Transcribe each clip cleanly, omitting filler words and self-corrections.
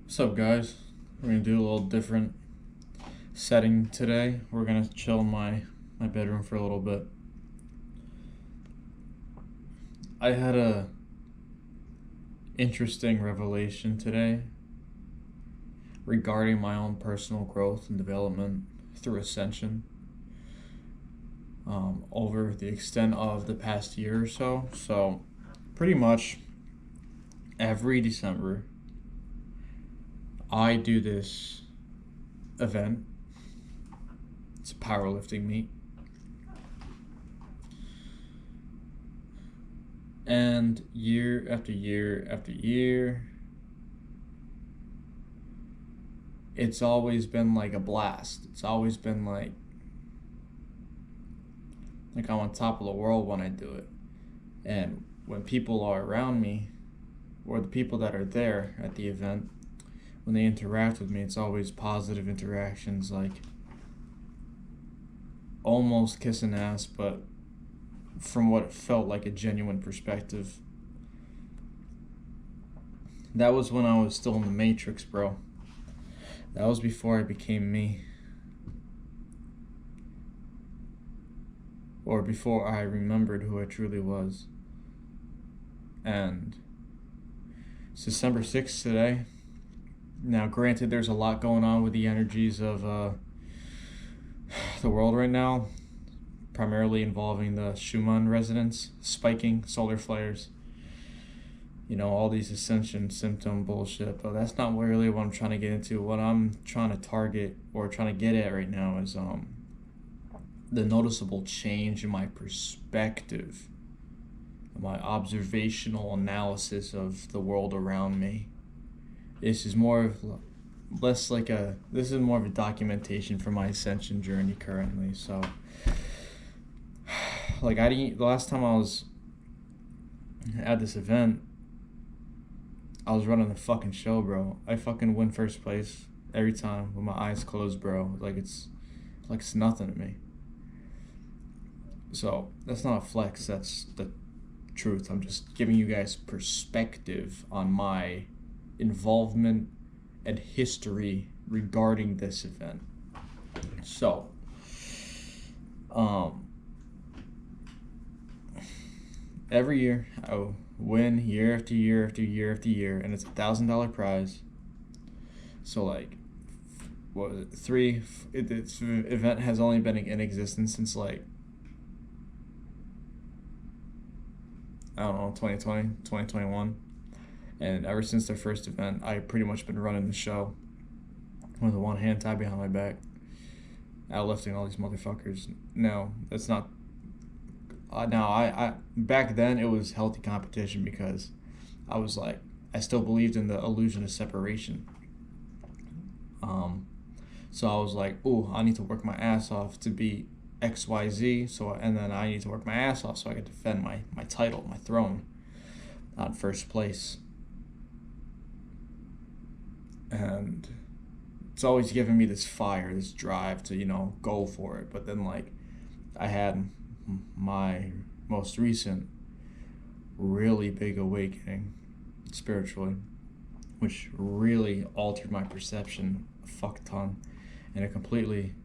What's up, guys? We're gonna do a little different setting today. We're gonna chill in my bedroom for a little bit. I had a interesting revelation today regarding my own personal growth and development through Ascension over the extent of the past year or so. So, pretty much every December, I do this event. It's a powerlifting meet. And year after year after year, it's always been like a blast. It's always been like I'm on top of the world when I do it. And when people are around me, or the people that are there at the event, when they interact with me, it's always positive interactions, like almost kissing ass, but from what felt like a genuine perspective. That was when I was still in the Matrix, bro. That was before I became me. Or before I remembered who I truly was. And it's December 6th today. Now, granted, there's a lot going on with the energies of the world right now, primarily involving the Schumann resonance, spiking, solar flares, all these Ascension symptom bullshit. But that's not really what I'm trying to get into. What I'm trying to target or trying to get at right now is the noticeable change in my perspective, my observational analysis of the world around me. This is more of a documentation for my Ascension journey currently. So, the last time I was at this event, I was running the fucking show, bro. I fucking win first place every time with my eyes closed, bro. It's nothing to me. So that's not a flex, that's the truth. I'm just giving you guys perspective on my involvement and history regarding this event. So, every year I win year after year after year after year, and it's $1,000 prize. So this event has only been in existence since 2020, 2021. And ever since their first event, I've pretty much been running the show with one hand tied behind my back, outlifting all these motherfuckers. No, that's not. I back then it was healthy competition because I still believed in the illusion of separation. So I was like, ooh, I need to work my ass off to be XYZ. And then I need to work my ass off so I can defend my title, my throne, on first place. And it's always given me this fire, this drive to, go for it. But then, I had my most recent really big awakening spiritually, which really altered my perception a fuck ton, and it completely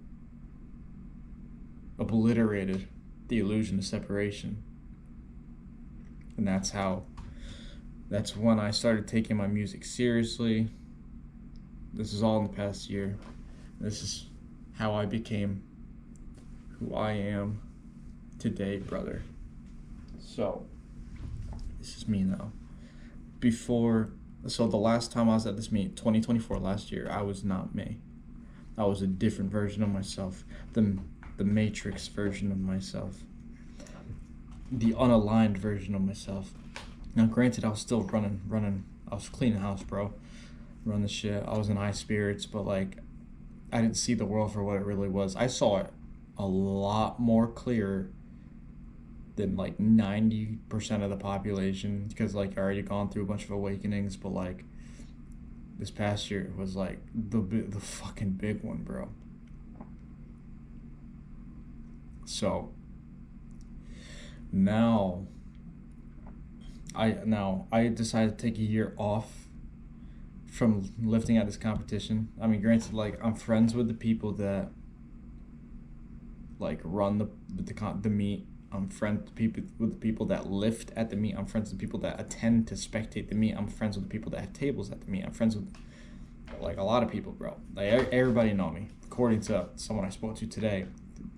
obliterated the illusion of separation. And that's when I started taking my music seriously. This is all in the past year. This is how I became who I am today, brother. So, this is me now. So the last time I was at this meet, 2024, last year, I was not me. I was a different version of myself. The Matrix version of myself. The unaligned version of myself. Now, granted, I was still running. I was cleaning house, bro. Run the shit. I was in high spirits, but I didn't see the world for what it really was. I saw it a lot more clear than 90% of the population, because I already gone through a bunch of awakenings. But this past year was the fucking big one, bro. So now I decided to take a year off from lifting at this competition. I mean, granted, like, I'm friends with the people that like run the meet. I'm friends with the people that lift at the meet. I'm friends with the people that attend to spectate the meet. I'm friends with the people that have tables at the meet. I'm friends with like a lot of people, bro. Like everybody know me. According to someone I spoke to today,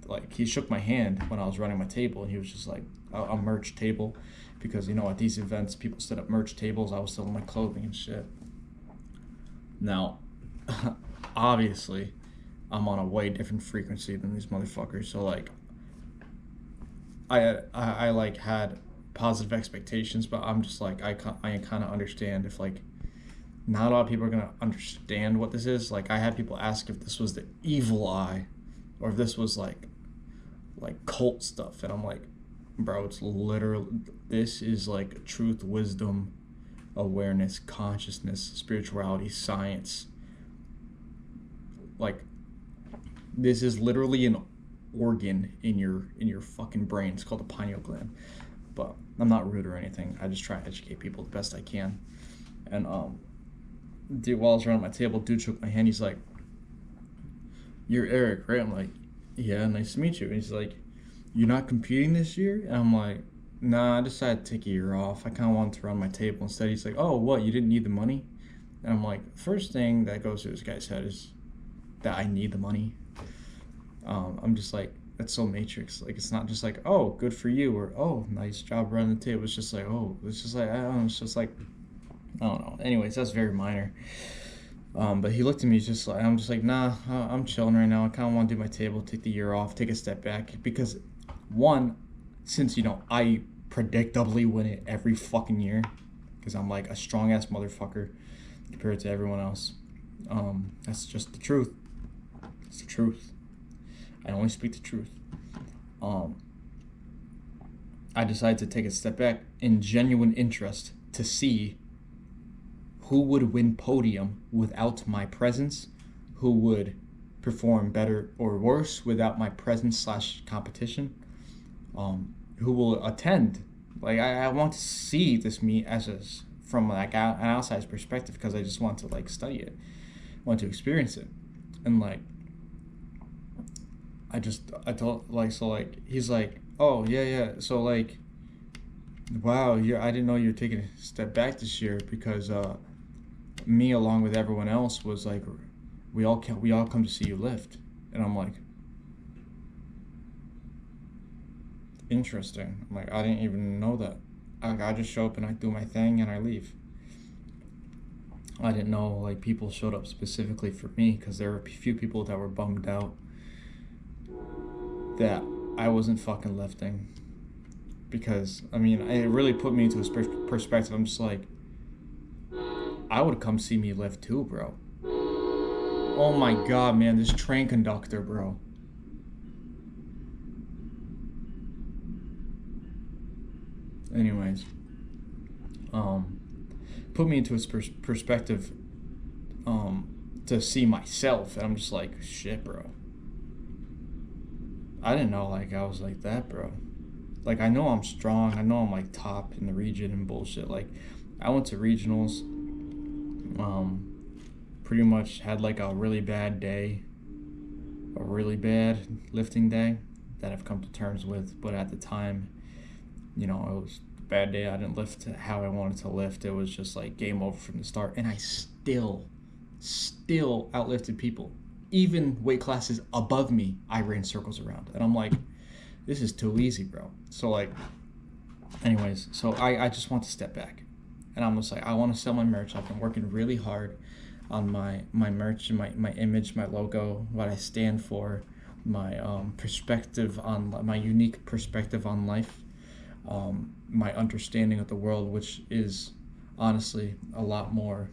like he shook my hand when I was running my table, and he was just like a merch table, because you know at these events people set up merch tables. I was selling my clothing and shit. Now, obviously, I'm on a way different frequency than these motherfuckers. So like, I like had positive expectations, but I'm just like I kind of understand if like not a lot of people are gonna understand what this is. Like I had people ask if this was the evil eye, or if this was like cult stuff, and I'm like, bro, it's literally, this is like truth, wisdom, awareness, consciousness, spirituality, science. Like this is literally an organ in your fucking brain. It's called the pineal gland. But I'm not rude or anything. I just try to educate people the best I can. And dude, while I was around my table, dude shook my hand. He's like, "You're Eric, right?" I'm like, "Yeah, nice to meet you." And he's like, "You're not competing this year?" And I'm like, "Nah, I decided to take a year off. I kind of wanted to run my table instead." He's like, "Oh, what? You didn't need the money?" And I'm like, first thing that goes through this guy's head is that I need the money. I'm just like, that's so Matrix. Like, it's not just like, "Oh, good for you," or "Oh, nice job running the table." It's just like, oh, it's just like, I don't know, it's just like, I don't know. Anyways, that's very minor. But he looked at me just like, I'm just like, nah, I'm chilling right now. I kind of want to do my table, take the year off, take a step back. Because, one, since, you know, I predictably win it every fucking year, because I'm like a strong ass motherfucker compared to everyone else. That's just the truth. It's the truth. I only speak the truth. I decided to take a step back in genuine interest to see who would win podium without my presence, who would perform better or worse without my presence / competition, who will attend. Like I want to see this meet from like an outside perspective, because I just want to like study it, want to experience it, and like I told like, so like he's like, "Oh yeah, so like, wow, I didn't know you were taking a step back this year, because me along with everyone else was like, we all come to see you lift." And I'm like, interesting. I'm like, I didn't even know that. I just show up and I do my thing and I leave. I didn't know like people showed up specifically for me, because there were a few people that were bummed out that I wasn't fucking lifting. Because I mean, it really put me into a perspective. I'm just like, I would come see me lift too, bro. Oh my god, man, this train conductor, bro. Anyways, put me into a perspective to see myself, and I'm just like, shit, bro. I didn't know like I was like that, bro. Like, I know I'm strong. I know I'm like top in the region and bullshit. Like, I went to regionals. Pretty much had like a really bad day, a really bad lifting day that I've come to terms with. But at the time, you know, it was a bad day. I didn't lift how I wanted to lift. It was just like game over from the start. And I still outlifted people. Even weight classes above me, I ran circles around. And I'm like, this is too easy, bro. So like, anyways, so I just want to step back. And I'm just like, I want to sell my merch. I've been working really hard on my merch, my image, my logo, what I stand for, my perspective on my unique perspective on life, my understanding of the world, which is honestly a lot more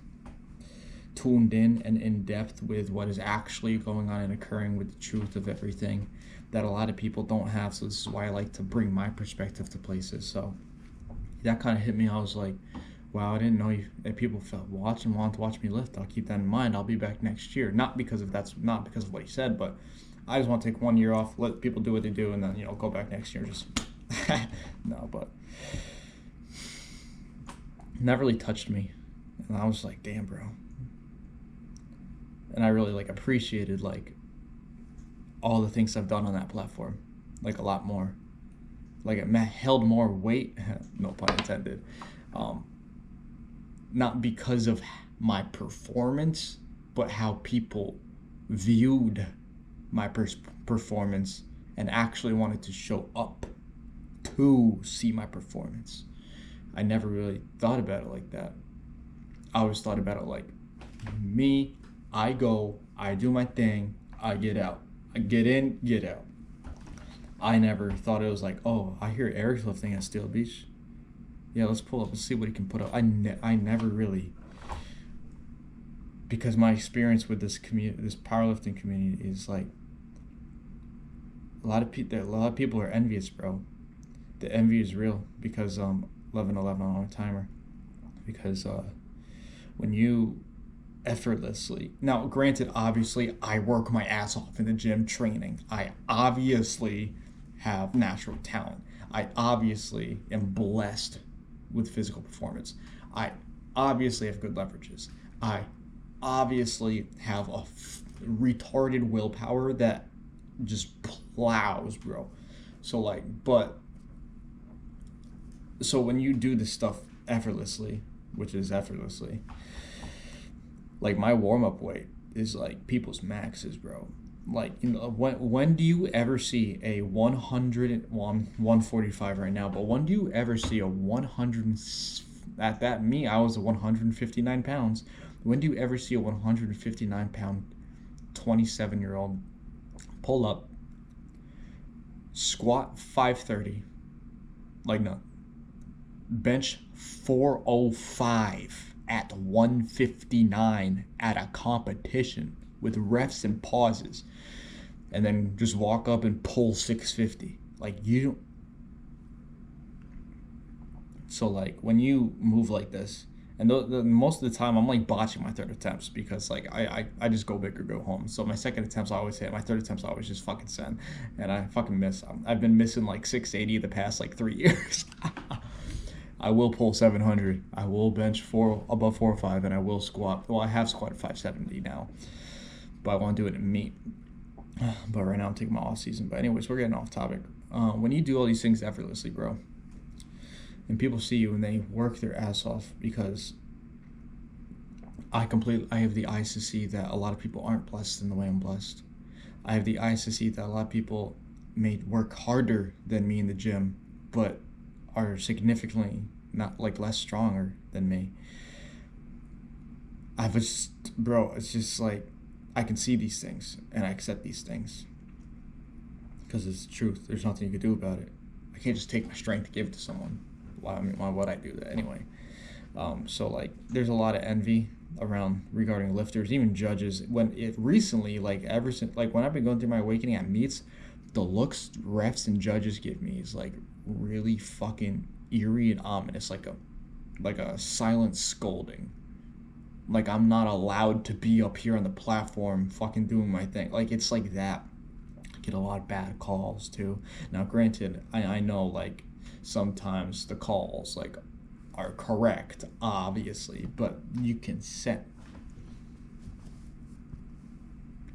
tuned in and in depth with what is actually going on and occurring with the truth of everything that a lot of people don't have. So this is why I like to bring my perspective to places. So that kind of hit me. I was like, wow, I didn't know that people wanted to watch me lift. I'll keep that in mind. I'll be back next year. Not because of what he said, but I just want to take 1 year off, let people do what they do, and then, you know, go back next year. Just no, but never really touched me. And I was like, damn, bro. and I really like appreciated like all the things I've done on that platform, like a lot more. Like it held more weight, no pun intended, um, not because of my performance, but how people viewed my performance and actually wanted to show up to see my performance. I never really thought about it like that. I always thought about it like me, I go, I do my thing, I get out. I get in, get out. I never thought it was like, oh, I hear Eric's lifting at Steel Beach. Yeah, let's pull up and see what he can put up. I never really, because my experience with this community, this powerlifting community, is like a lot of people are envious, bro. The envy is real because 11:11 on my timer. Because when you effortlessly, now granted, obviously I work my ass off in the gym training. I obviously have natural talent. I obviously am blessed with physical performance. I obviously have good leverages. I obviously have a retarded willpower that just plows, bro. So like, but so when you do this stuff effortlessly, which is effortlessly, like my warm-up weight is like people's maxes, bro. Like, you know, when do you ever see a 100, well, I'm 145 right now, but when do you ever see a 100, at that me, I was 159 pounds. When do you ever see a 159 pound 27-year-old pull up, squat 530, like no, bench 405 at 159 at a competition with refs and pauses, and then just walk up and pull 650? Like, you don't. So like when you move like this, and most of the time I'm like botching my third attempts because like I just go big or go home. So my second attempts I always hit, my third attempts I always just fucking send, and I fucking miss. I've been missing like 680 the past like 3 years. I will pull 700. I will bench above 405, and I will squat. Well, I have squatted 570 now, but I want to do it in meat. But right now I'm taking my off season. But anyways, we're getting off topic. When you do all these things effortlessly, bro, and people see you and they work their ass off, because I have the eyes to see that a lot of people aren't blessed in the way I'm blessed. I have the eyes to see that a lot of people may work harder than me in the gym, but are significantly not like less stronger than me. Bro, it's just like I can see these things and I accept these things because it's the truth. There's nothing you can do about it. I can't just take my strength and give it to someone. Why would I do that anyway? So like, there's a lot of envy around regarding lifters, even judges. When it recently, like ever since, like when I've been going through my awakening at meets, the looks refs and judges give me is like really fucking eerie and ominous, like a silent scolding. Like I'm not allowed to be up here on the platform fucking doing my thing. Like it's like that. I get a lot of bad calls too. Now granted, I know like sometimes the calls like are correct, obviously, but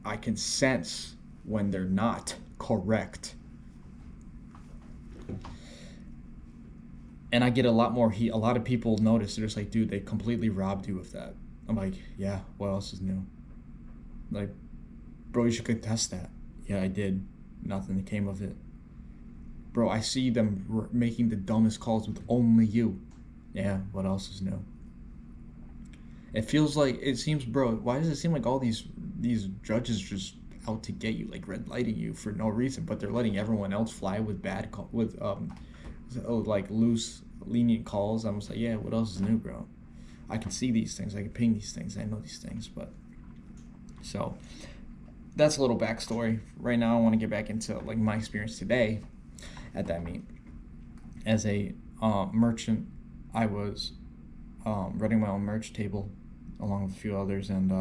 I can sense when they're not correct. And I get a lot more heat. A lot of people notice. They're just like, dude, they completely robbed you of that. I'm like, yeah, what else is new? Like, bro, you should contest that. Yeah, I did. Nothing came of it. Bro, I see them making the dumbest calls with only you. Yeah, what else is new? It seems, bro, why does it seem like all these judges just out to get you, like red lighting you for no reason, but they're letting everyone else fly with like loose, lenient calls? I'm just like, yeah, what else is new, bro? I can see these things, I can ping these things, I know these things. But so that's a little backstory. Right now I want to get back into like my experience today at that meet. As a merchant, I was running my own merch table along with a few others, and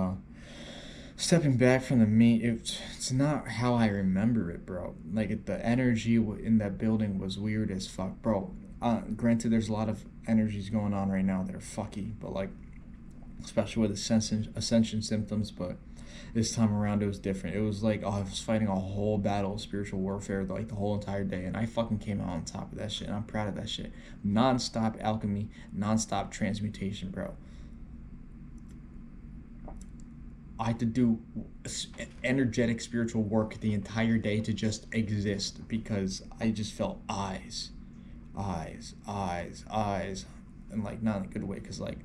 stepping back from the meet, it's not how I remember it, bro. Like the energy in that building was weird as fuck, bro. Granted, there's a lot of energies going on right now that are fucky, but like especially with ascension symptoms. But this time around, it was different. It was like, oh, I was fighting a whole battle of spiritual warfare like the whole entire day, and I fucking came out on top of that shit, and I'm proud of that shit. Non-stop alchemy, non-stop transmutation, bro. I had to do energetic spiritual work the entire day to just exist, because I just felt eyes, and like not in a good way, because like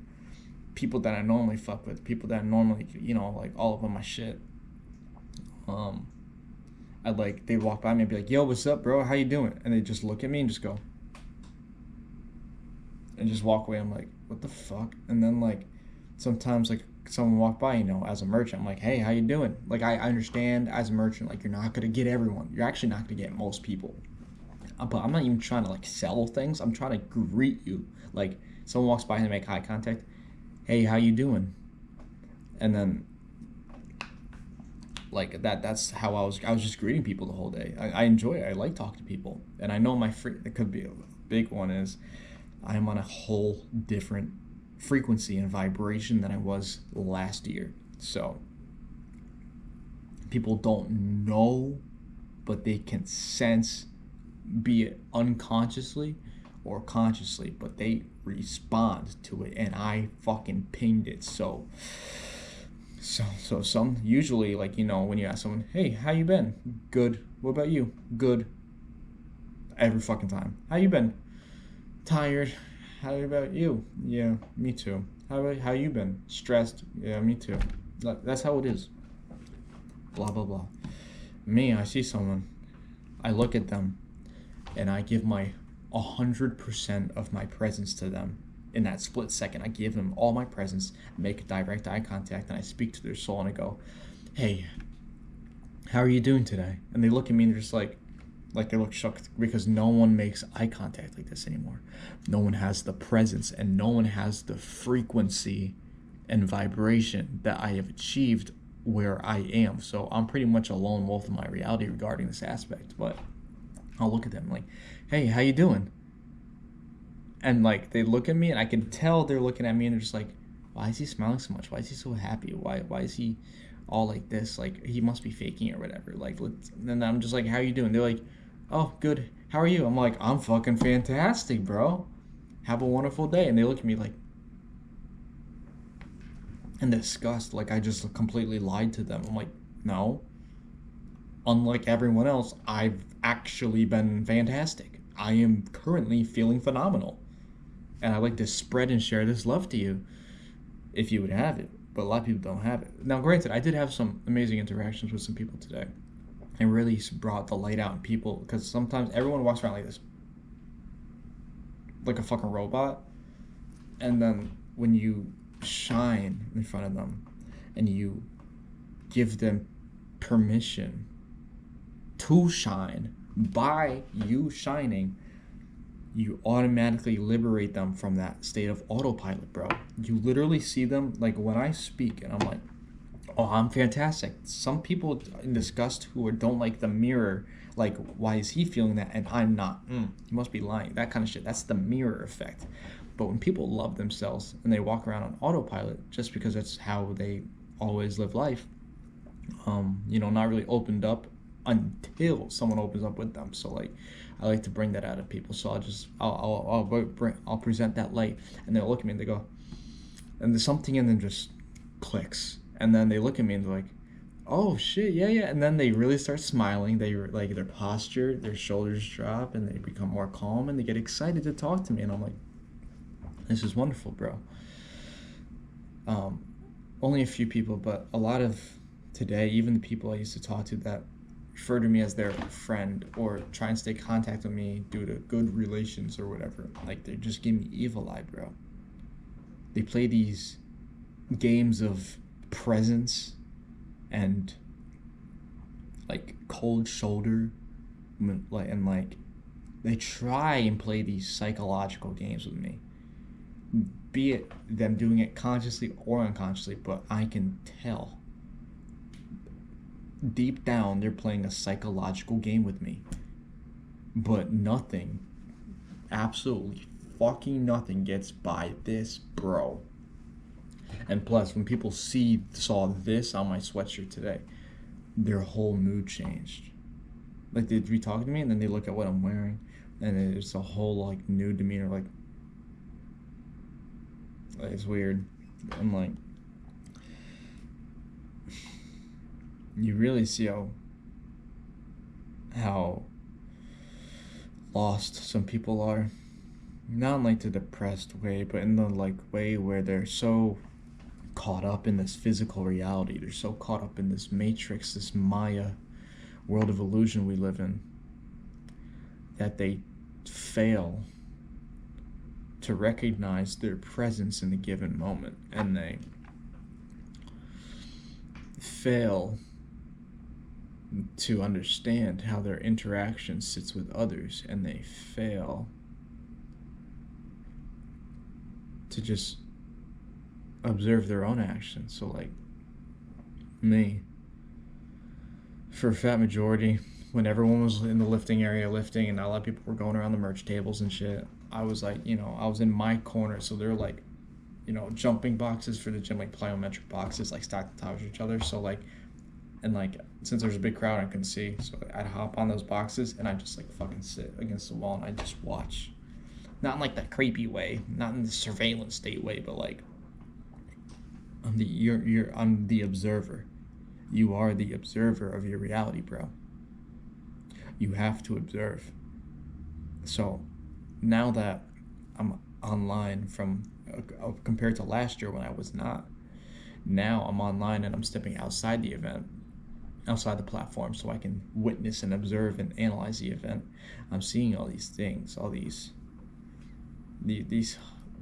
people that I normally fuck with, people that I normally, like all of them my shit, I'd like, they'd walk by me and be like, yo, what's up, bro, how you doing? And they just look at me and just go and just walk away. I'm like, what the fuck? And then like sometimes like someone walk by, as a merchant, I'm like, hey, how you doing? Like, I understand as a merchant, like, you're not gonna get everyone, you're actually not gonna get most people, but I'm not even trying to like sell things, I'm trying to greet you. Like, someone walks by and they make eye contact, hey, how you doing? And then like that's how I was just greeting people the whole day. I enjoy it. I like talking to people, and I know it could be a big one is I am on a whole different frequency and vibration than I was last year. So people don't know, but they can sense, be it unconsciously or consciously, but they respond to it, and I fucking pinged it. So some usually, like, when you ask someone, hey, how you been? Good. What about you? Good. Every fucking time. How you been? Tired. How about you? Yeah, me too. How you been? Stressed. Yeah, me too. That's how it is. Blah blah blah. Me, I see someone, I look at them, and I give my 100% of my presence to them. In that split second, I give them all my presence, make direct eye contact, and I speak to their soul, and I go, hey, how are you doing today? And they look at me and they're just like they look shocked, because no one makes eye contact like this anymore. No one has the presence, and no one has the frequency and vibration that I have achieved where I am. So I'm pretty much a lone wolf in my reality regarding this aspect. But I'll look at them like, hey, how you doing? And like, they look at me, and I can tell they're looking at me, and they're just like, why is he smiling so much? Why is he so happy? Why is he all like this? Like, he must be faking it or whatever. Like, and I'm just like, how you doing? They're like, oh, good. How are you? I'm like, I'm fucking fantastic, bro. Have a wonderful day. And they look at me like in disgust, like I just completely lied to them. I'm like, no. Unlike everyone else, I've actually been fantastic. I am currently feeling phenomenal. And I like to spread and share this love to you if you would have it. But a lot of people don't have it. Now, granted, I did have some amazing interactions with some people today. And really brought the light out in people. Because sometimes everyone walks around like this. Like a fucking robot. And then when you shine in front of them and you give them permission to shine by you shining, you automatically liberate them from that state of autopilot, bro. You literally see them, like when I speak and I'm like, oh, I'm fantastic. Some people in disgust who don't like the mirror, like, why is he feeling that and I'm not? He must be lying. That kind of shit. That's the mirror effect. But when people love themselves and they walk around on autopilot just because that's how they always live life, not really opened up until someone opens up with them. So like, I like to bring that out of people. So I'll present that light, and they'll look at me and they go, and there's something in them just clicks, and then they look at me and they're like, oh shit, yeah, and then they really start smiling. They like, their posture, their shoulders drop, and they become more calm, and they get excited to talk to me, and I'm like, this is wonderful, bro. Only a few people, but a lot of today, even the people I used to talk to that refer to me as their friend or try and stay contact with me due to good relations or whatever, like, they just give me evil eye, bro. They play these games of presence and like cold shoulder, and like they try and play these psychological games with me, be it them doing it consciously or unconsciously, but I can tell deep down they're playing a psychological game with me. But nothing, absolutely fucking nothing gets by this, bro. And plus, when people saw this on my sweatshirt today, their whole mood changed. Like, they'd be talking to me, and then they look at what I'm wearing, and it's a whole, like, new demeanor. Like, it's weird. I'm like, you really see how lost some people are. Not in, like, the depressed way, but in the, like, way where they're so caught up in this physical reality. They're so caught up in this matrix, this Maya world of illusion we live in, that they fail to recognize their presence in the given moment, and they fail to understand how their interaction sits with others, and they fail to just observe their own actions. So, like, me, for a fat majority, when everyone was in the lifting area lifting and not a lot of people were going around the merch tables and shit, I was like, I was in my corner, so they're like, jumping boxes for the gym, like plyometric boxes, like stacked on top of each other. So, like, and like, since there's a big crowd, I couldn't see, so I'd hop on those boxes and I'd just, like, fucking sit against the wall and I'd just watch. Not in, like, that creepy way, not in the surveillance state way, but, like, I'm the observer. You are the observer of your reality, bro. You have to observe. So now that I'm online from compared to last year when I was not, now I'm online and I'm stepping outside the event, outside the platform, so I can witness and observe and analyze the event. I'm seeing all these things, all these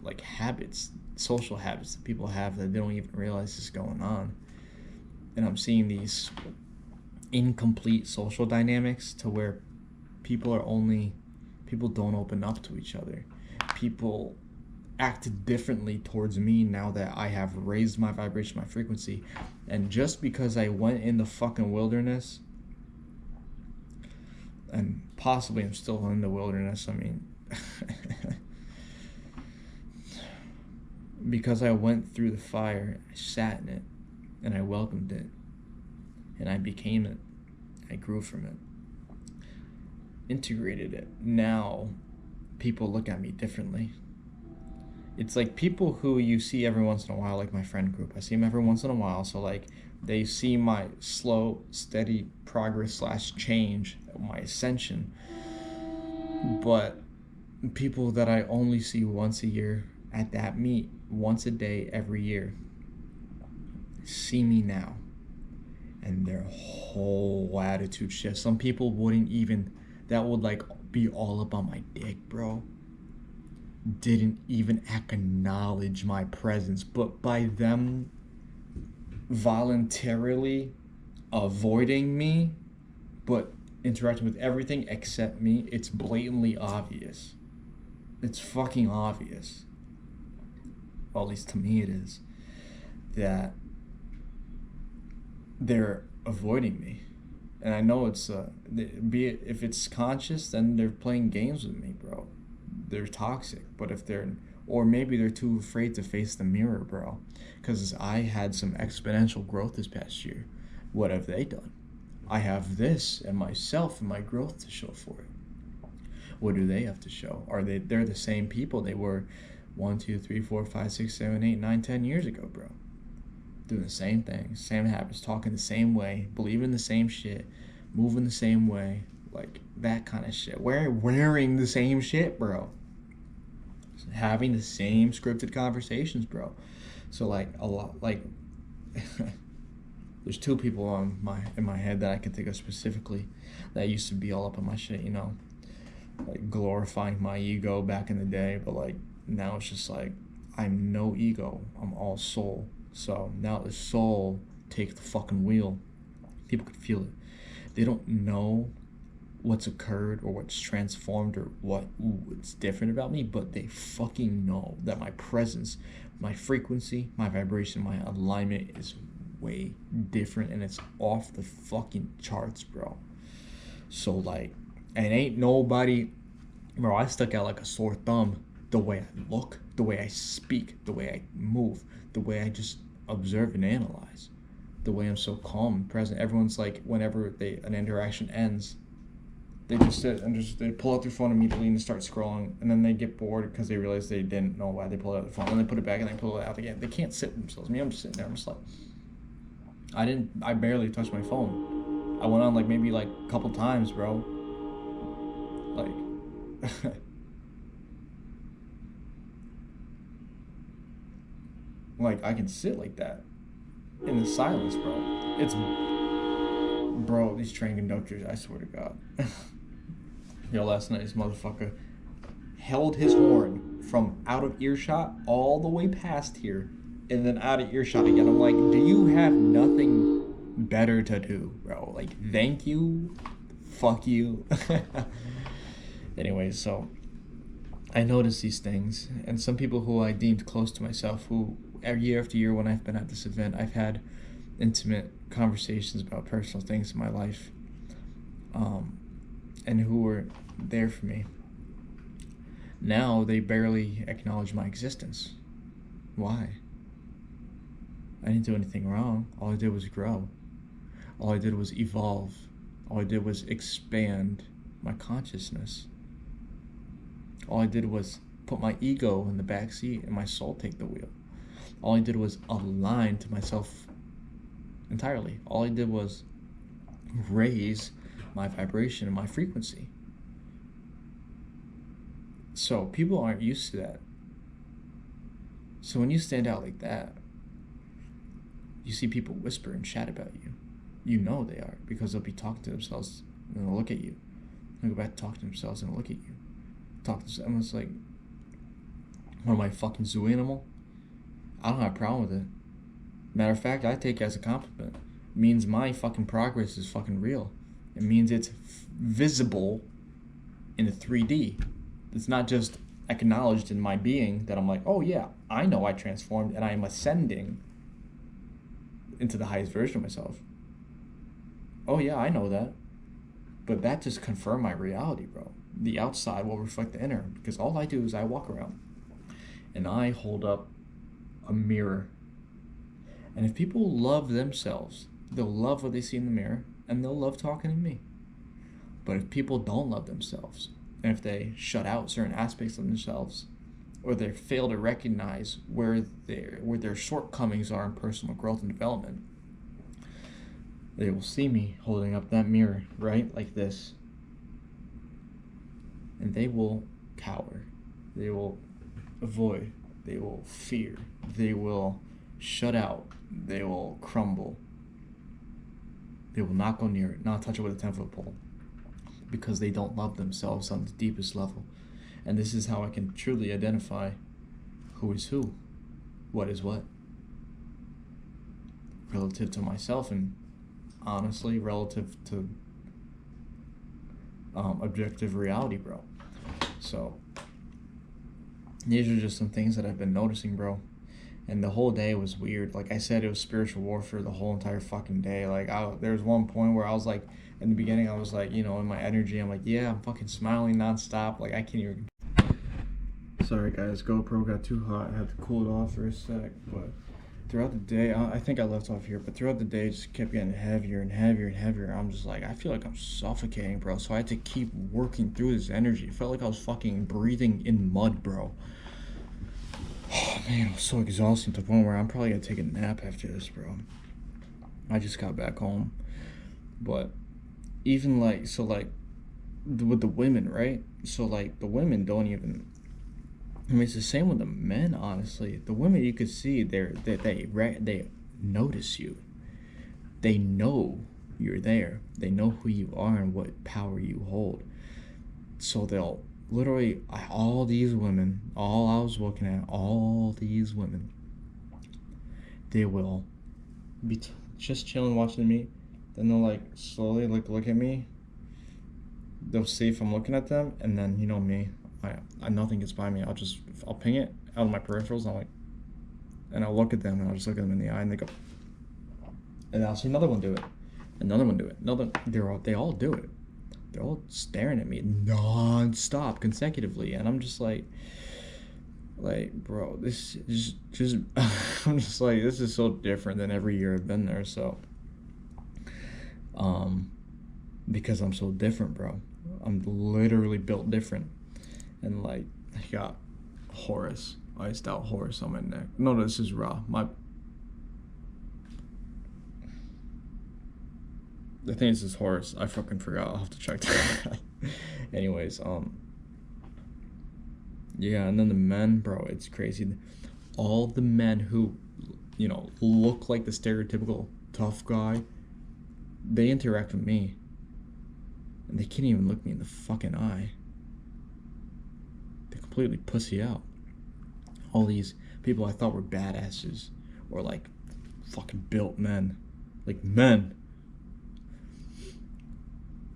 like habits, social habits that people have that they don't even realize is going on. And I'm seeing these incomplete social dynamics to where people don't open up to each other. People act differently towards me now that I have raised my vibration, my frequency. And just because I went in the fucking wilderness, and possibly I'm still in the wilderness, I mean, because I went through the fire, I sat in it, and I welcomed it, and I became it. I grew from it, integrated it. Now people look at me differently. It's like people who you see every once in a while, like my friend group. I see them every once in a while, so like they see my slow, steady progress / change, my ascension. But people that I only see once a year at that meet, once a day, every year, see me now, and their whole attitude shifts. Some people wouldn't even, that would like be all up on my dick, bro, didn't even acknowledge my presence, but by them voluntarily avoiding me but interacting with everything except me, it's blatantly obvious. It's fucking obvious, well, at least to me it is, that they're avoiding me. And I know it's be it, if it's conscious, then they're playing games with me, bro. They're toxic. But if they're, or maybe they're too afraid to face the mirror, bro, because I had some exponential growth this past year. What have they done? I have this and myself and my growth to show for it. What do they have to show? They're the same people they were 1, 2, 3, 4, 5, 6, 7, 8, 9, 10 years ago, bro. Doing the same things, same habits, talking the same way, believing the same shit, moving the same way, like that kind of shit. Wearing the same shit, bro. Having the same scripted conversations, bro. So like a lot, like there's two people in my head that I can think of specifically that used to be all up on my shit, like glorifying my ego back in the day, but like now it's just like I'm no ego, I'm all soul. So now the soul takes the fucking wheel. People can feel it. They don't know what's occurred or what's transformed or what's different about me, but they fucking know that my presence, my frequency, my vibration, my alignment is way different, and it's off the fucking charts, bro. So like, and ain't nobody, bro, I stuck out like a sore thumb the way I look, the way I speak, the way I move, the way I just observe and analyze, the way I'm so calm and present. Everyone's like, whenever an interaction ends, they just sit and they pull out their phone immediately and start scrolling, and then they get bored because they realize they didn't know why they pulled out their phone, and they put it back and they pull it out again. They can't sit themselves. Me, I'm just sitting there. I'm just like, I barely touched my phone. I went on like maybe like a couple times, bro. Like, like I can sit like that in the silence, bro. Bro, these train conductors, I swear to God. Yo, last night this motherfucker held his horn from out of earshot all the way past here and then out of earshot again. I'm like, do you have nothing better to do, bro? Like, thank you, fuck you. Anyway, so I noticed these things, and some people who I deemed close to myself, who year after year when I've been at this event, I've had intimate conversations about personal things in my life, and who were there for me. Now they barely acknowledge my existence. Why? I didn't do anything wrong. All I did was grow. All I did was evolve. All I did was expand my consciousness. All I did was put my ego in the back seat and my soul take the wheel. All I did was align to myself entirely. All I did was raise my vibration and my frequency. So people aren't used to that. So when you stand out like that, you see people whisper and chat about you. You know they are, because they'll be talking to themselves and they'll look at you. They'll go back to talk to themselves and they'll look at you. Talk to them. It's like, what am I, fucking zoo animal? I don't have a problem with it. Matter of fact, I take it as a compliment. It means my fucking progress is fucking real. It means it's visible in a 3D. It's not just acknowledged in my being that I'm like, oh yeah, I know I transformed and I am ascending into the highest version of myself. Oh yeah, I know that. But that just confirmed my reality, bro. The outside will reflect the inner, because all I do is I walk around and I hold up a mirror. And if people love themselves, they'll love what they see in the mirror and they'll love talking to me. But if people don't love themselves, and if they shut out certain aspects of themselves, or they fail to recognize where their shortcomings are in personal growth and development, they will see me holding up that mirror, right, like this, and they will cower, they will avoid, they will fear, they will shut out, they will crumble, they will not go near it, not touch it with a 10-foot pole, because they don't love themselves on the deepest level. And this is how I can truly identify who is who, what is what, relative to myself, and honestly relative to objective reality, bro. So these are just some things that I've been noticing, bro. And the whole day was weird. Like I said, it was spiritual warfare the whole entire fucking day. Like there was one point where I was like, in the beginning, I was like, you know, in my energy, I'm like, yeah, I'm fucking smiling nonstop. Like I can't even. Sorry guys, GoPro got too hot. I had to cool it off for a sec. But throughout the day, I think I left off here, but throughout the day, it just kept getting heavier and heavier and heavier. I'm just like, I feel like I'm suffocating, bro. So I had to keep working through this energy. It felt like I was fucking breathing in mud, bro. Oh man, it was so exhausting to the point where I'm probably gonna take a nap after this, bro. I just got back home. But even like, so like, with the women, right? So like, the women don't even, I mean, it's the same with the men, honestly. The women, you could see, they notice you. They know you're there. They know who you are and what power you hold. So they'll literally, all these women, all I was looking at, all these women, they will be just chilling watching me. Then they'll like slowly look at me. They'll see if I'm looking at them, and then, you know me, I nothing gets by me. I'll ping it out of my peripherals. And I'll look at them, and I'll just look at them in the eye, and they go, and I'll see another one do it, another one do it, they all do it. They're all staring at me non-stop consecutively, and I'm just like, Like, bro, this is just I'm just like, this is so different than every year I've been there. So, um, because I'm so different, bro. I'm literally built different, and like, I got Horus, iced out Horus on my neck. No, this is Ra. I think this is Horus. I fucking forgot. I'll have to check that. Anyways, yeah, and then the men, bro, it's crazy. All the men who, look like the stereotypical tough guy, they interact with me. And they can't even look me in the fucking eye. They completely pussy out. All these people I thought were badasses, or like fucking built men. Like men.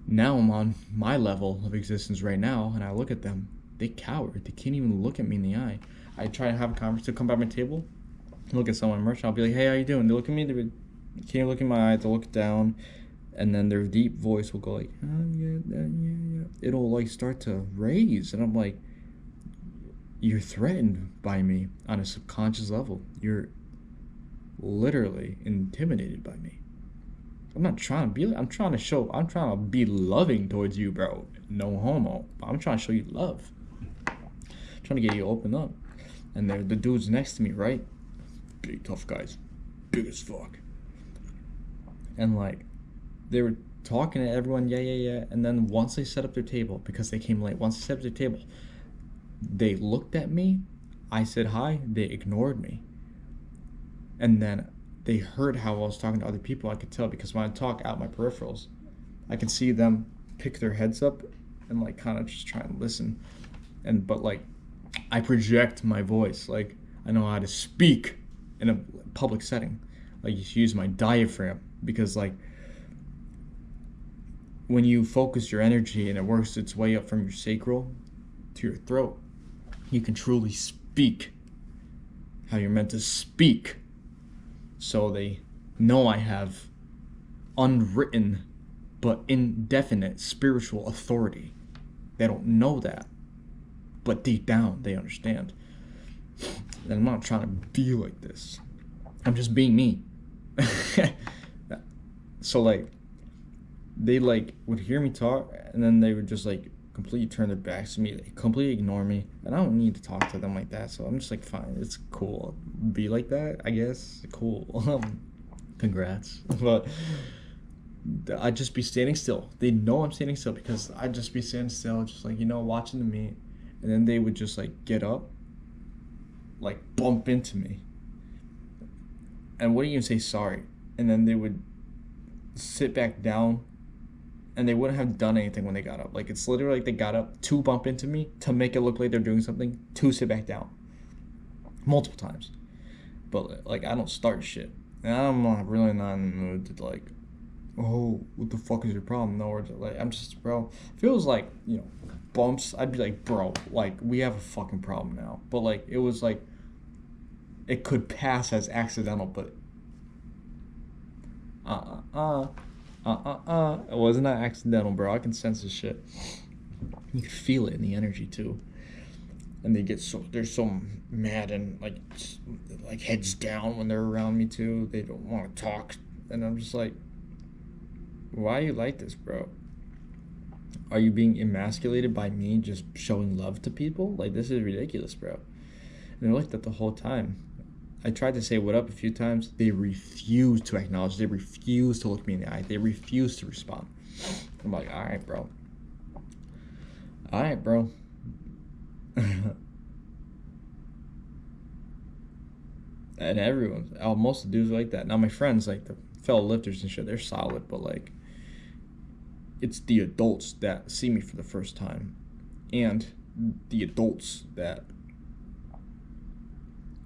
Now I'm on my level of existence right now, and I look at them. They cower. They can't even look at me in the eye. I try to have a conversation, to come by my table, look at someone merch. I'll be like, "Hey, how you doing?" They look at me. They can't look in my eye. They look down, and then their deep voice will go like, "Oh yeah, yeah." It'll like start to raise, and I'm like, "You're threatened by me on a subconscious level. You're literally intimidated by me." I'm not trying to be. I'm trying to be loving towards you, bro. No homo. But I'm trying to show you love. I'm trying to get you to open up. And the dudes next to me, right? Big tough guys, big as fuck. And like, they were talking to everyone, yeah. And then once they set up their table, because they came late, once they set up their table, they looked at me. I said hi. They ignored me. And then they heard how I was talking to other people. I could tell, because when I talk out my peripherals, I can see them pick their heads up and like kind of just try and listen. But like, I project my voice. Like, I know how to speak in a public setting. Like, you use my diaphragm, because like, when you focus your energy and it works its way up from your sacral to your throat, you can truly speak how you're meant to speak. So they know I have unwritten but indefinite spiritual authority. They don't know that, but deep down they understand. And I'm not trying to be like this. I'm just being me. So like, they like would hear me talk, and then they would just like completely turn their backs to me, they completely ignore me, and I don't need to talk to them like that. So I'm just like, fine, it's cool, be like that, I guess. Cool. Congrats. But I'd just be standing still. They know I'm standing still, because I'd just be standing still, just like, watching the meet, and then they would just like get up, like bump into me, and wouldn't even say sorry, and then they would sit back down, and they wouldn't have done anything when they got up. Like, it's literally like they got up to bump into me, to make it look like they're doing something, to sit back down. Multiple times. But like, I don't start shit. And I'm really not in the mood to like, oh, what the fuck is your problem? No, or like, I'm just, bro. If it was like, bumps, I'd be like, bro, like, we have a fucking problem now. But like, it was like, it could pass as accidental, but it wasn't that accidental, bro. I can sense this shit. You can feel it in the energy too. And they're so mad, and like heads down when they're around me too. They don't want to talk, and I'm just like, why are you like this, bro? Are you being emasculated by me just showing love to people? Like, this is ridiculous, bro. And they're like that the whole time. I tried to say what up a few times. They refuse to acknowledge. They refuse to look me in the eye. They refuse to respond. I'm like, all right, bro. And everyone, most of the dudes are like that. Now my friends, like the fellow lifters and shit, they're solid, but like, it's the adults that see me for the first time, and the adults that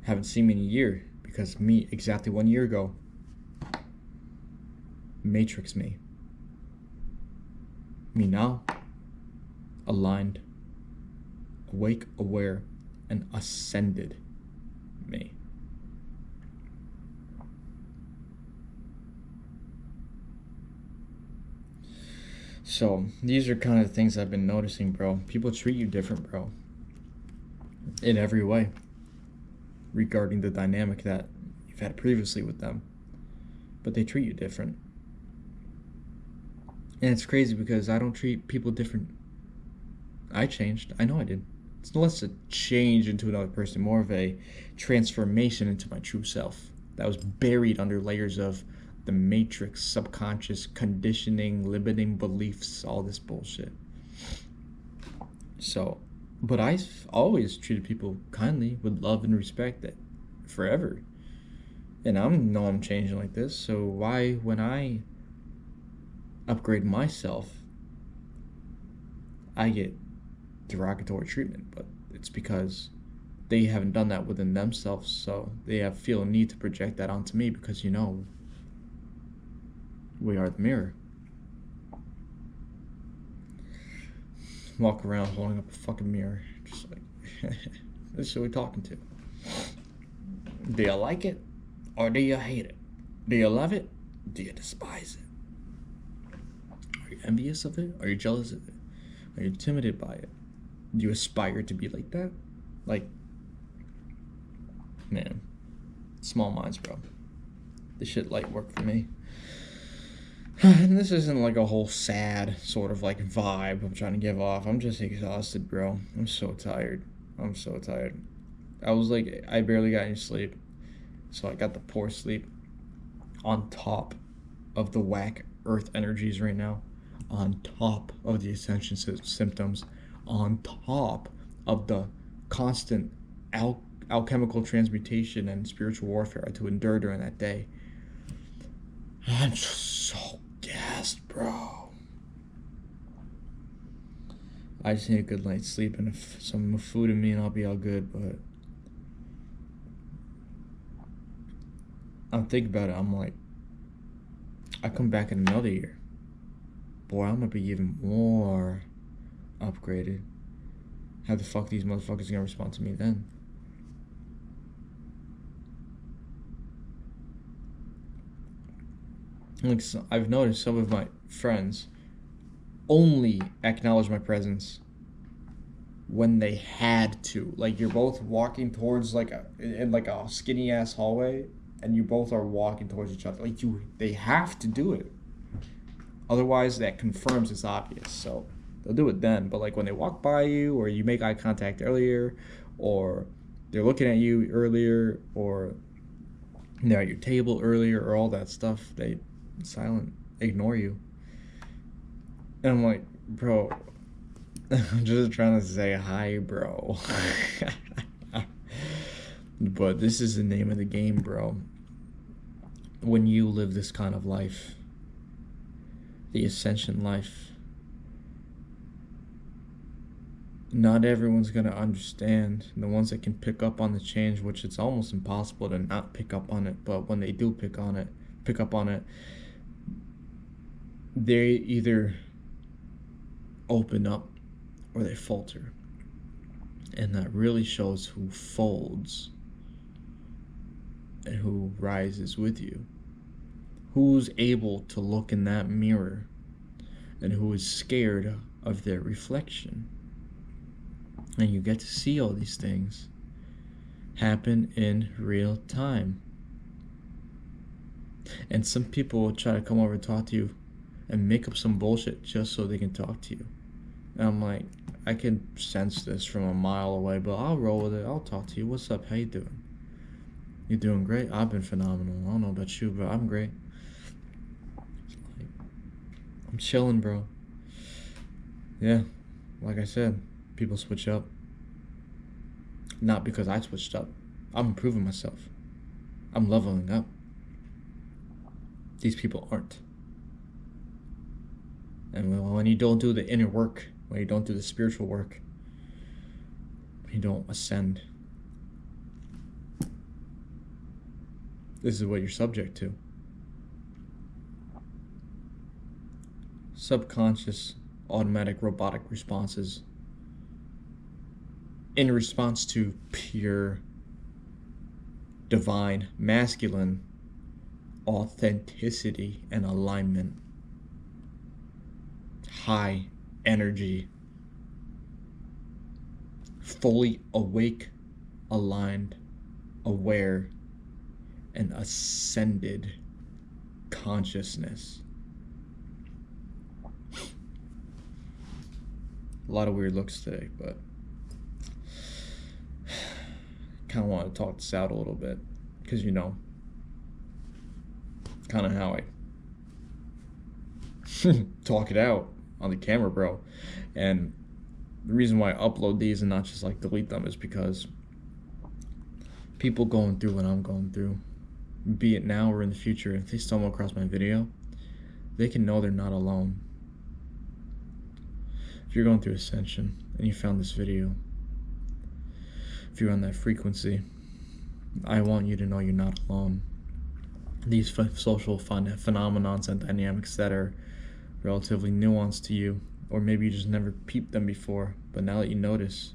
haven't seen me in a year, because me, exactly 1 year ago, matrix me now, aligned, awake, aware, and ascended me. So these are kind of things I've been noticing, bro. People treat you different, bro, in every way. regarding the dynamic that you've had previously with them, but they treat you different. And it's crazy because I don't treat people different. I changed. I know I did. It's less a change into another person, more of a transformation into my true self that was buried under layers of the matrix, subconscious conditioning, limiting beliefs, all this bullshit. So, but I've always treated people kindly, with love and respect, that forever. And I know I'm changing like this, so why, when I upgrade myself, I get derogatory treatment? But it's because they haven't done that within themselves, so they feel a need to project that onto me, because we are the mirror. Walk around holding up a fucking mirror, just like, this is who we're talking to. Do you like it, or do you hate it? Do you love it? Do you despise it? Are you envious of it? Are you jealous of it? Are you intimidated by it? Do you aspire to be like that? Like, man, small minds, bro. This shit light work for me. And this isn't like a whole sad sort of like vibe I'm trying to give off. I'm just exhausted, bro. I'm so tired. I was like, I barely got any sleep. So I got the poor sleep on top of the whack earth energies right now, on top of the Ascension symptoms, on top of the constant alchemical transmutation and spiritual warfare I had to endure during that day. I'm just so gassed, bro. I just need a good night's sleep and some food in me, and I'll be all good. But I'm thinking about it. I'm like, I come back in another year, boy, I'm gonna be even more upgraded. How the fuck these motherfuckers gonna respond to me then? Like, so I've noticed some of my friends only acknowledge my presence when they had to. Like, you're both walking towards in a skinny ass hallway, and you both are walking towards each other. Like, they have to do it. Otherwise, that confirms it's obvious. So they'll do it then. But like when they walk by you, or you make eye contact earlier, or they're looking at you earlier, or they're at your table earlier, or all that stuff, they silent, ignore you. And I'm like, bro, I'm just trying to say hi, bro. But this is the name of the game, bro. When you live this kind of life, the Ascension life, not everyone's gonna understand. The ones that can pick up on the change, which it's almost impossible to not pick up on it, but when they do pick up on it, they either open up or they falter. And that really shows who folds and who rises with you. Who's able to look in that mirror and who is scared of their reflection. And you get to see all these things happen in real time. And some people will try to come over and talk to you and make up some bullshit just so they can talk to you. And I'm like, I can sense this from a mile away, but I'll roll with it. I'll talk to you. What's up? How you doing? You doing great? I've been phenomenal. I don't know about you, but I'm great. I'm chilling, bro. Yeah, like I said, people switch up. Not because I switched up. I'm improving myself. I'm leveling up. These people aren't. And when you don't do the inner work, when you don't do the spiritual work, you don't ascend. This is what you're subject to. Subconscious, automatic, robotic responses in response to pure, divine, masculine authenticity and alignment. High energy, fully awake, aligned aware, and ascended consciousness. A lot of weird looks today, but kind of want to talk this out a little bit, because kind of how I talk it out on the camera, bro. And the reason why I upload these and not just like delete them is because people going through what I'm going through, be it now or in the future, if they stumble across my video, they can know they're not alone. If you're going through Ascension and you found this video, if you're on that frequency, I want you to know you're not alone. These social phenomenons and dynamics that are relatively nuanced to you, or maybe you just never peeped them before, but now that you notice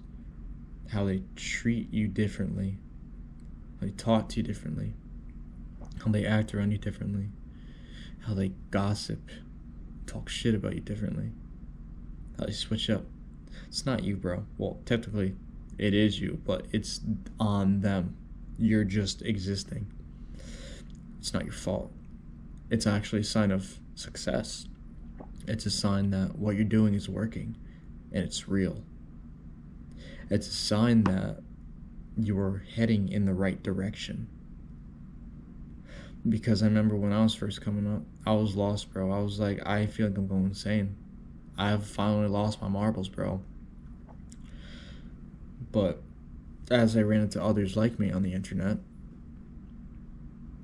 how they treat you differently, how they talk to you differently, how they act around you differently, how they gossip, talk shit about you differently, how they switch up. It's not you, bro. Well, technically it is you, but it's on them. You're just existing. It's not your fault. It's actually a sign of success. It's a sign that what you're doing is working and it's real. It's a sign that you're heading in the right direction. Because I remember when I was first coming up, I was lost, bro. I was like, I feel like I'm going insane. I've finally lost my marbles, bro. But as I ran into others like me on the internet,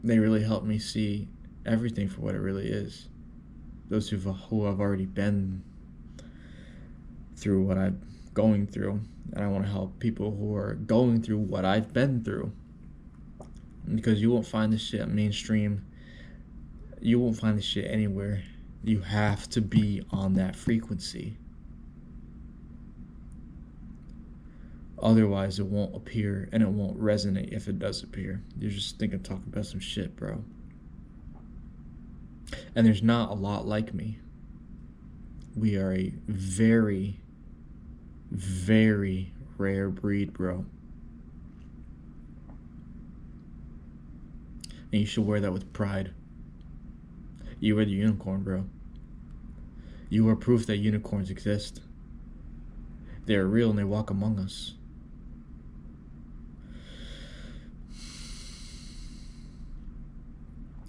they really helped me see everything for what it really is. Those who have already been through what I'm going through. And I want to help people who are going through what I've been through. Because you won't find this shit mainstream. You won't find this shit anywhere. You have to be on that frequency. Otherwise, it won't appear and it won't resonate if it does appear. You're just talking about some shit, bro. And there's not a lot like me. We are a very, very rare breed, bro. And you should wear that with pride. You are the unicorn, bro. You are proof that unicorns exist. They are real and they walk among us.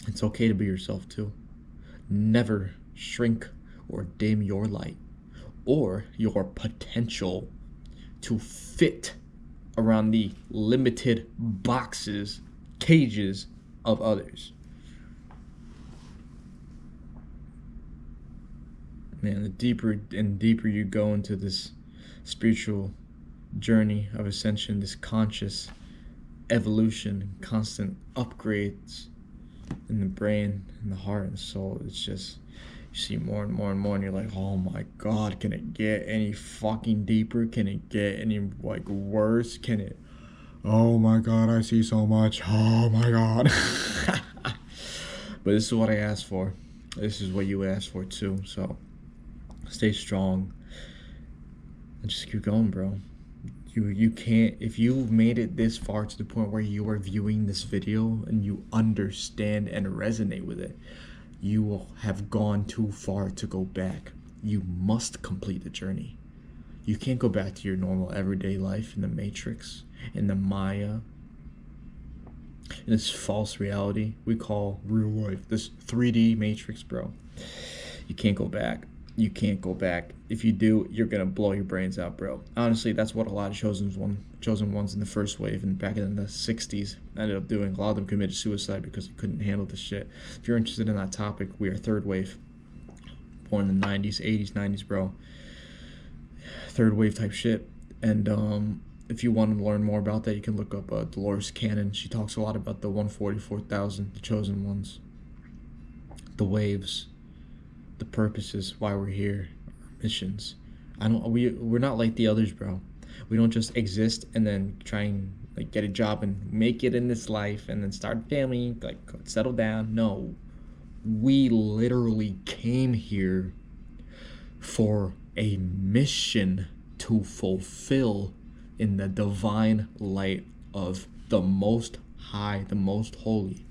It's okay to be yourself too. Never shrink or dim your light or your potential to fit around the limited boxes, cages of others. Man, the deeper and deeper you go into this spiritual journey of ascension, this conscious evolution, constant upgrades in the brain, in the heart, and soul, it's just, you see more and more and more, and you're like, oh my God, can it get any fucking deeper? Can it get any, like, worse? Can it, oh my God, I see so much, oh my God. But this is what I asked for. This is what you asked for too, so stay strong and just keep going, bro. You can't, if you've made it this far to the point where you are viewing this video and you understand and resonate with it, you will have gone too far to go back. You must complete the journey. You can't go back to your normal everyday life in the Matrix, in the Maya, in this false reality we call real life, this 3D Matrix, bro. You can't go back. You can't go back. If you do, you're gonna blow your brains out, bro. Honestly, that's what a lot of chosen ones in the first wave and back in the 60s ended up doing. A lot of them committed suicide because they couldn't handle the shit. If you're interested in that topic, we are third wave. Born in the 90s, 80s, 90s, bro. Third wave type shit. And if you want to learn more about that, you can look up Dolores Cannon. She talks a lot about the 144,000, the chosen ones, the waves, the purposes, why we're here, our missions. We're not like the others, bro. We don't just exist and then try and like get a job and make it in this life and then start a family, like settle down. No, we literally came here for a mission to fulfill in the divine light of the Most high, the most holy,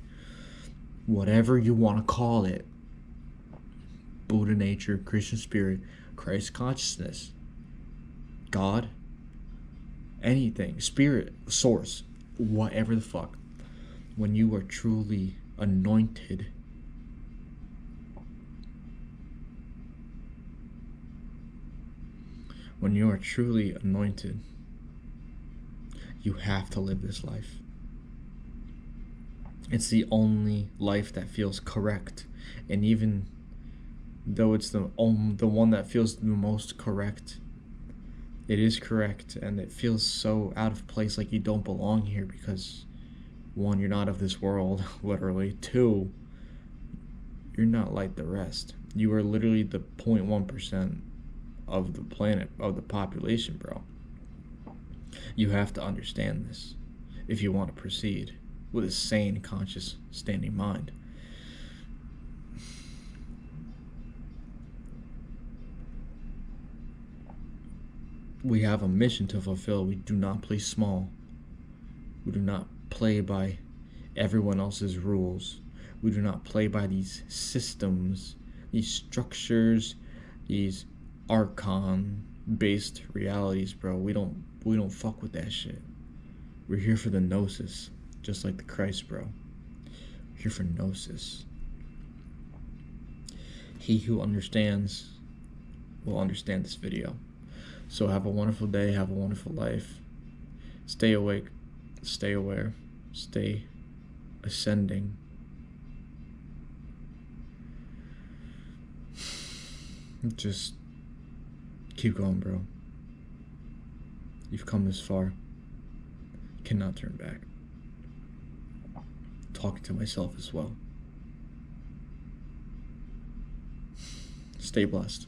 whatever you want to call it, Buddha nature, Christian spirit, Christ consciousness, God, anything, spirit, source, whatever the fuck, when you are truly anointed, when you are truly anointed, you have to live this life. It's the only life that feels correct. And even though it's the one that feels the most correct, it is correct, and it feels so out of place, like you don't belong here, because 1, you're not of this world, literally. 2, you're not like the rest. You are literally the 0.1% of the planet, of the population, bro. You have to understand this if you want to proceed with a sane, conscious, standing mind. We have a mission to fulfill. We do not play small. We do not play by everyone else's rules. We do not play by these systems, these structures, these archon-based realities, bro. We don't fuck with that shit. We're here for the gnosis, just like the Christ, bro. We're here for gnosis. He who understands will understand this video. So have a wonderful day, have a wonderful life. Stay awake, stay aware, stay ascending. Just keep going, bro. You've come this far. You cannot turn back. Talking to myself as well. Stay blessed.